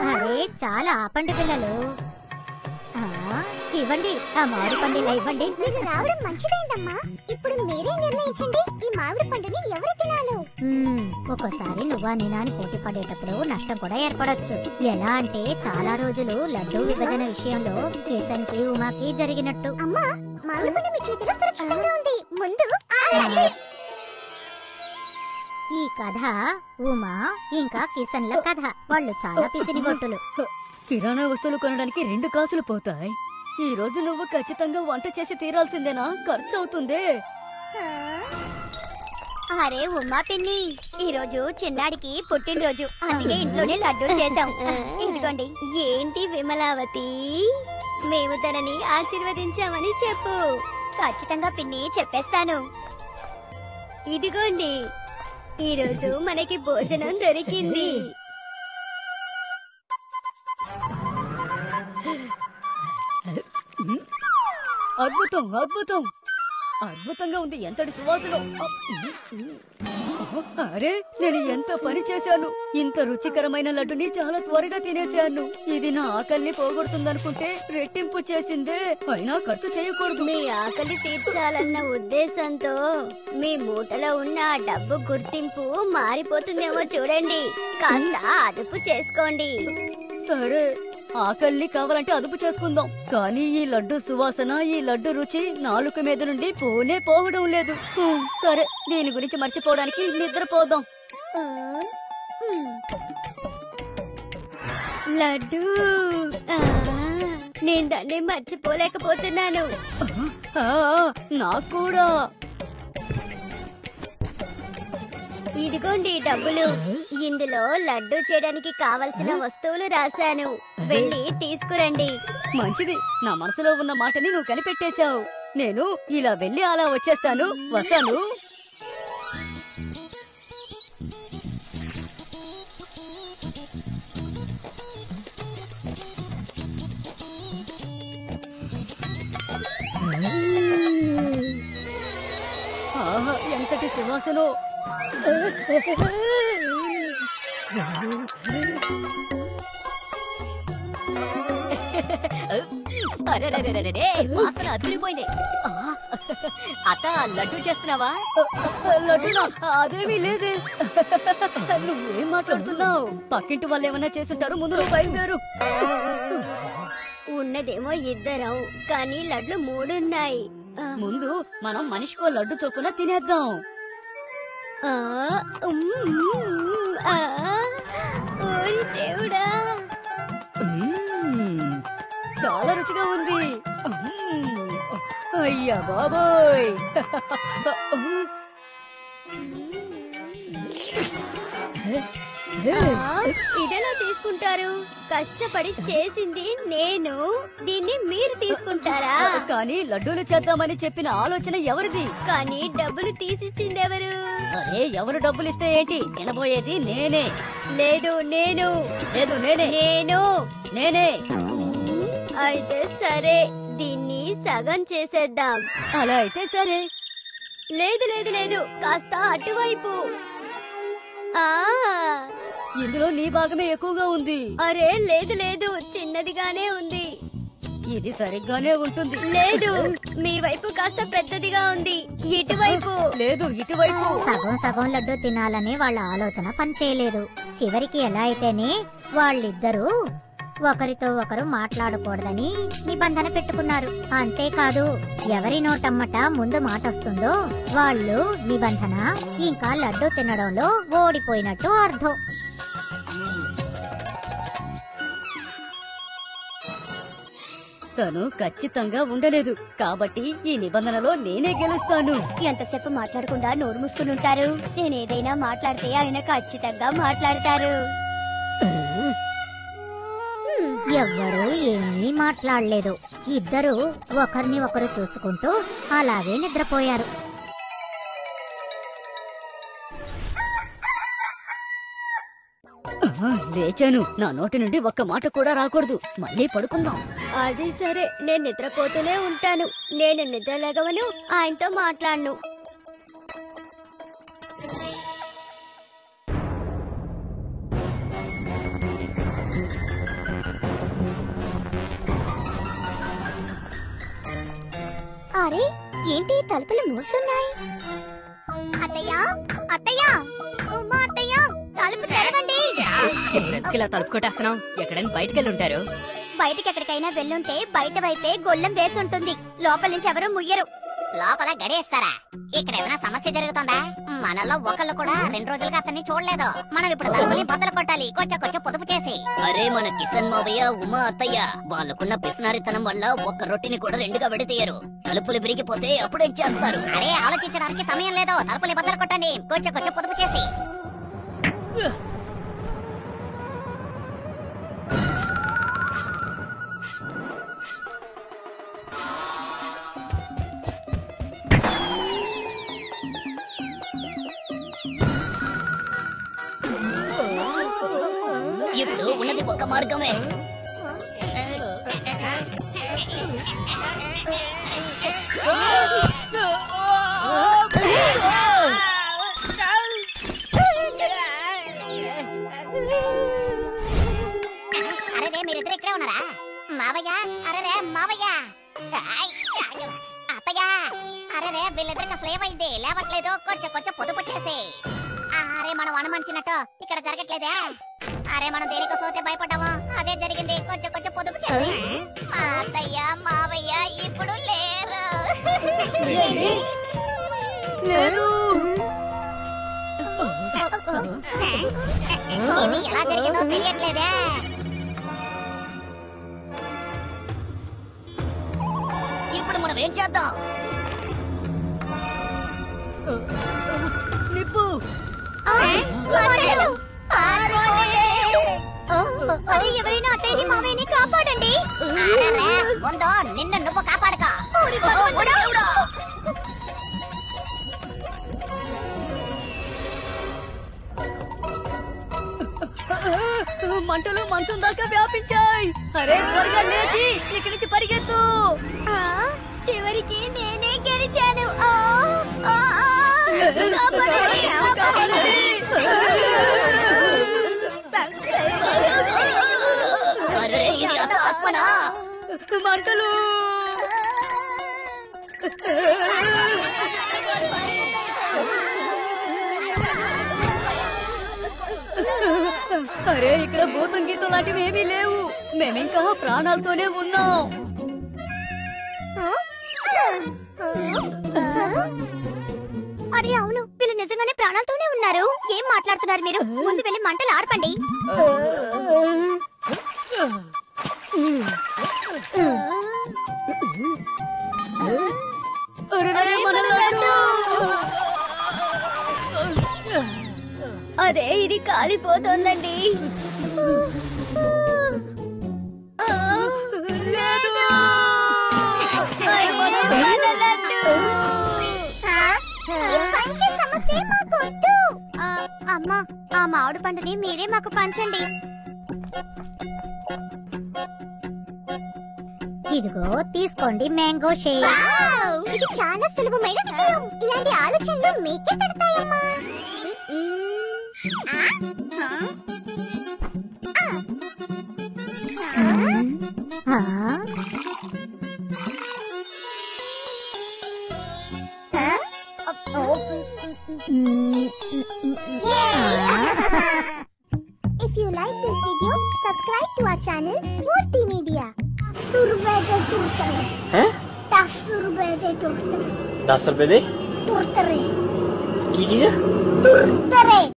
అరే చాలా ఆపండి పిల్లలు. ఇవ్వండి ఆ మామిడి పండులా ఇవ్వండి. మీరు రావడం మంచిదైందమ్మా. ఇప్పుడు మీరే నిర్ణయించండి ఈ మామిడి పండుని ఎవరు తినాలో. ఒక్కోసారి నువ్వా నేనా అని పోటీ పడేటప్పుడు నష్టం కూడా ఏర్పడొచ్చు. ఎలా అంటే చాలా రోజులు లడ్డూ విభజన విషయంలో కిషన్ కి ఉమాకి జరిగినట్టు. అమ్మా మామిడి పండు మీ చేతిలో సురక్షితంగా ఉంది. ముందు ఈ కథ ఉమా ఇంకా కిషన్ ల కథ. వాళ్ళు చాలా పిసినిగొట్టులు. కిరాణా వస్తువులు కొనడానికి 2 కాసులు పోతాయి. ఈ రోజు నువ్వు ఖచ్చితంగా వంట చేసి తీరాల్సిందేనా? ఖర్చు అవుతుందే. అరే ఉమా పిన్ని, ఈ రోజు చిన్నాడికి పుట్టినరోజు, అందుకే ఇంట్లోనే లడ్డూలు చేసాం. ఇదిగోండి. ఏంటి విమలావతి, మేము తనని ఆశీర్వదించామని చెప్పు. ఖచ్చితంగా పిన్ని చెప్పేస్తాను. ఇదిగోండి, ఈ రోజు మనకి భోజనం దొరికింది. అద్భుతం అద్భుతం అద్భుతంగా ఉంది. ఎంతటి సువాసన! అరే నేను ఎంత పని చేశాను! ఇంత రుచికరమైన లడ్డుని చాలా త్వరగా తినేశాను. ఇది నా ఆకలిని పోగొడుతుందనుకుంటే రెట్టింపు చేసిందే. అయినా ఖర్చు చేయకూడదు. మీ ఆకలి తీర్చాలన్న ఉద్దేశంతో మీ మూటలో ఉన్న డబ్బు గుర్తింపు మారిపోతుందేమో చూడండి. కాస్త అదుపు చేసుకోండి. సరే, ఆకలిని కావాలంటే అదుపు చేసుకుందాం. కానీ ఈ లడ్డు సువాసన, ఈ లడ్డు రుచి నాలుక మీద నుండి పోవడం లేదు. సరే, దీని గురించి మర్చిపోవడానికి నిద్రపోదాం. లడ్డు, నేను దాన్ని మర్చిపోలేకపోతున్నాను. నాకు కూడా. ఇదిగోండి డబ్బులు. ఇందులో లడ్డు చేయడానికి కావలసిన వస్తువులు రాశాను. వెళ్ళి తీసుకురండి. మంచిది, నా మనసులో ఉన్న మాటని నువ్వు కనిపెట్టేశావు. నేను ఇలా వెళ్ళి అలా వచ్చేస్తాను. వస్తాను. ఆహా, ఎంతటి సువాసనో! వాసన అదిరిపోయింది. అత్త, లడ్డు చేస్తున్నావా? లడ్డునా? అదేమీ లేదే. నువ్వేం మాట్లాడుతున్నావు? పక్కింటి వాళ్ళు ఏమన్నా చేసుంటారు. ముందు నువ్వు బయలుదేరు. ఉన్నదేమో ఇద్దరం, కానీ లడ్లు 3 ఉన్నాయి. ముందు మనం మనిషికో లడ్డు చొప్పున తినేద్దాం. ఓరి దేవుడా, చాలా రుచిగా ఉంది. అయ్యా బాబోయ్! ఇదెలా తీసుకుంటారు? కష్టపడి చేసింది నేను, దీన్ని మీరు తీసుకుంటారా? కానీ లడ్డూలు చేద్దామని చెప్పిన ఆలోచన ఎవరిది? కానీ డబ్బులు తీసిచ్చిందెవరు? అరే, ఎవరు డబ్బులు ఇస్తే ఏంటి? తినబోయేది నేనే. లేదు నేను. లేదు నేనే. నేనే. అయితే సరే, దీన్ని సగం చేసేద్దాం. అలా అయితే సరే. లేదు లేదు లేదు, కాస్త అటువైపు. ఇందులో నీ భాగమే ఎక్కువగా ఉంది. అరే లేదు లేదు, చిన్నదిగానే ఉంది. ఇది సరిగ్గానే ఉంటుంది. లేదు, మీ వైపు కాస్త పెద్దదిగా ఉంది. ఇటువైపు. లేదు, ఇటువైపు. సగం సగం లడ్డు తినాలని వాళ్ళ ఆలోచన పనిచేయలేదు. చివరికి ఎలా అయితేనే వాళ్ళిద్దరూ ఒకరితో ఒకరు మాట్లాడకూడదని నిబంధన పెట్టుకున్నారు. అంతేకాదు, ఎవరి నోటమ్మట ముందు మాట వస్తుందో వాళ్ళు నిబంధన ఇంకా లడ్డు తినడంలో ఓడిపోయినట్టు అర్థం. తను ఖచ్చితంగా ఉండలేదు కాబట్టి ఈ నిబంధనలో నేనే గెలుస్తాను. ఎంతసేపు మాట్లాడకుండా నోరు మూసుకుని ఉంటారు? నేనేదైనా మాట్లాడితే ఆయన ఖచ్చితంగా మాట్లాడతారు. ఎవ్వరూ ఏమీ మాట్లాడలేదు. ఇద్దరూ ఒకరిని ఒకరు చూసుకుంటూ అలాగే నిద్రపోయారు. లేచాను. నా నోటి నుండి ఒక్క మాట కూడా రాకూడదు. మళ్ళీ పడుకుందాం. అది సరే, నేను నిద్రపోతూనే ఉంటాను. నేను నిద్రలేగవను, ఆయనతో మాట్లాడను. అరే ఏంటి తలుపులు మూసున్నాయి? అత్తయ్య అత్తయ్య ఉమా అత్తయ్య తలుపు తెరవండి. ఇలా తలుపు కొట్టేస్తున్నాం. ఎక్కడైనా బయటకెళ్ళి ఉంటారు. బయటికి ఎక్కడికైనా వెళ్ళుంటే బయట వైపే గొల్లం వేసి ఉంటుంది. లోపల నుంచి ఎవరు ముయ్యరు. లోపల గడియేస్తారా? ఇక్కడ ఏమైనా సమస్య జరుగుతుందా? మనలో ఒకళ్ళు కూడా 2 రోజులుగా అతన్ని చూడలేదు. మనం ఇప్పుడు తలుపుని బద్దలు కొట్టాలి, కొంచెం పొదుపు చేసి. అరే మన కిషన్ మావయ్య ఉమా అత్తయ్య వాళ్ళకున్న పిసినారితనం వల్ల ఒక్క రొట్టిని కూడా 2గా విడతీయరు. తలుపులు విరిగిపోతే అప్పుడేం చేస్తారు? అరే ఆలోచించడానికి సమయం లేదు, తలుపుని బద్దలు కొట్టండి, కొంచెం పొదుపు చేసి. ఇప్పుడు ఉన్నది ఒక్క మార్గమే. అరే మీరిద్దరు ఇక్కడే ఉన్నారా? మావయ్య అరే మావయ్య. అత్తయ్య అరే వీళ్ళిద్దరికి అసలు ఏమైంది? లేవట్లేదు, కొంచెం పొదుపు చేసి. అరే మనం అనుమానించినట్టు ఇక్కడ జరగట్లేదే. అరే మనం దేనికోసమైతే భయపడ్డామో అదే జరిగింది. కొంచెం పొదుపు చేసి. మా అత్తయ్య మావయ్య ఇప్పుడు లేరు. ఇది ఎలా జరిగిందో తెలియట్లేదే. ఇప్పుడు మనం ఏం చేద్దాం? నిప్పు ఎవరైనా అత్తయ్యని మావయ్యని కాపాడండి. ముందు నిన్ను నువ్వు కాపాడుకో. మంటలు మంచం దాకా వ్యాపించాయి. అరే త్వరగా లేచి ఇక్కడి నుంచి పరిగెత్తు. చివరికి నేనే గెలిచాను. అరే ఇది ఆత్మనా? మంటలు అరే ఇక్కడ భూతం గీతం లాంటివి ఏమీ లేవు. మేమింకా ప్రాణాలతోనే ఉన్నాం. అరే అవును, వీళ్ళు నిజంగానే ప్రాణాలతోనే ఉన్నారు. ఏం మాట్లాడుతున్నారు మీరు? ముందు వెళ్ళి మంటలు ఆర్పండి. అరే ఇది కాలిపోతోందండి. అమ్మా ఆ మామిడి పండుని మీరే మాకు పంచండి. ఇదిగో తీసుకోండి మ్యాంగో షేక్. ఇది చాలా సులభమైన విషయం. ఇలాంటి ఆలోచనలు మీకే తడతాయమ్మా. If you like this video, subscribe to our channel Murthy Media. 10 रुपए दे तुरतरे. 10 रुपए दे? तुरतरे. की चीज है? तुरतरे.